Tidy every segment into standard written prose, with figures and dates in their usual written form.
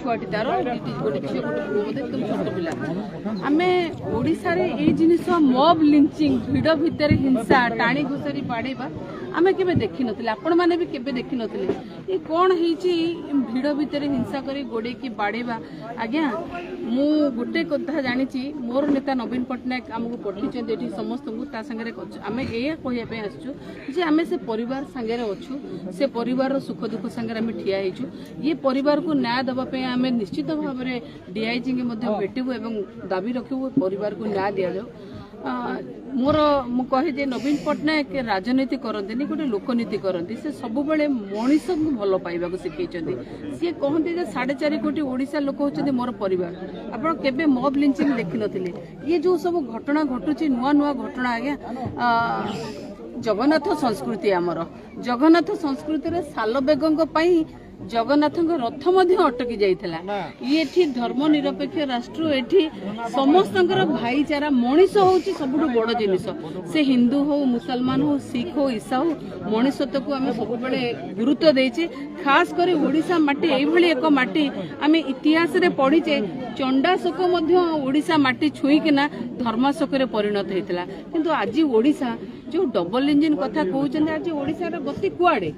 छुआटी तार गोटे झील गोटे पुओ बोधे एकदम छोट पिला आम ओडिशा रे ए जिनिस मब लिंचिंग भिड़ भितर हिंसा टाणी घुसरी बाड़ेबा आम के देखी नी आपण मैंने भी केवे देखी नी ये कौन भिड़ भितर हिंसा कर गोड़े की बाड़ेबा आज्ञा मु गोटे कथा जानी मोर नेता नवीन पट्टनायक आमको पठे समस्त आम ये कहवाई आसु आम से परिवार सांगे अच्छु से परिवार सुख दुख सांगे आम ठिया ये परिवार को न्याय देवाई आम निश्चित भाव में डीआईजी भेटू एवं दाबी रखू परिवार को न्याय दि जाऊ मोर मु कहे नवीन पट्टनायक राजनीति करते गोटे लोकनीति करती से सब बेले मनीष को भल पाइबा शिखई सी कहते 4.5 कोटी ओडिशा लोक होते मोर परिवार आप केबे मब लिंचिंग देखी नथिले ये जो सब घटना घटुची नुआ नुआ घटना आज्ञा जगन्नाथ संस्कृति आमर जगन्नाथ संस्कृति साल बेगों जगन्नाथ रथ अटकी जाइथिला ये धर्मनिरपेक्ष राष्ट्र एठी समस्त भाईचारा मनीष होउची सबुठु बड़ जिनिस से हिंदू हो मुसलमान हो सिख हो ईसा हो मनीषत्व को आम सब बेले गुरुत्व देचे खास कर ओडिशा माटी एभली एक माटी आम इतिहास रे पढ़ीचे चंडाशोक ओडिशा माटी छुईकिना धर्माशोक रे परिणत होता किंतु आज ओडिशा जो डबल इंजिन कथा कहते आज ओडिशा रे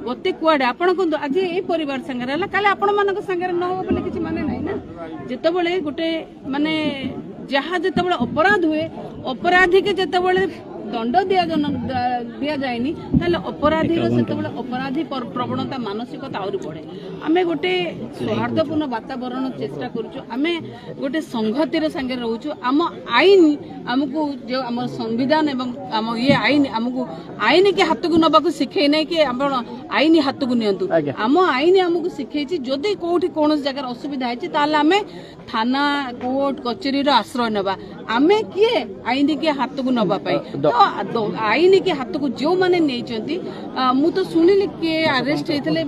गति कुआड़े आपण कहते आज ये परिवार सांगे काले आपण मान सांगे न हो बोले किसी माने नहीं ना जिते गोटे माने जहाँ जिते अपराध हुए अपराधी के जिते दंड दि जाएनि अपराधी अपराधी प्रवणता मानसिकता आहरी बढ़े आम गोटे सौहार्दपूर्ण वातावरण चेष्टा करें गोटे संहतिर सांगे रोचु आम आईन आमको जो आम संविधान एवं आम ये आईन आमको आईन के हाथ को नवा शिखे नहीं कि आईन हाथ को नियंतु आम आईन आमको शिखे जदि कौटी कौन जगह असुविधा है थाना कोर्ट कचेरी आश्रय नवा आम किए आईन के हाथ को नवाई तो आईन के हाथ को जो मैंने नहीं मु तो शुणिली किए अरेस्ट होते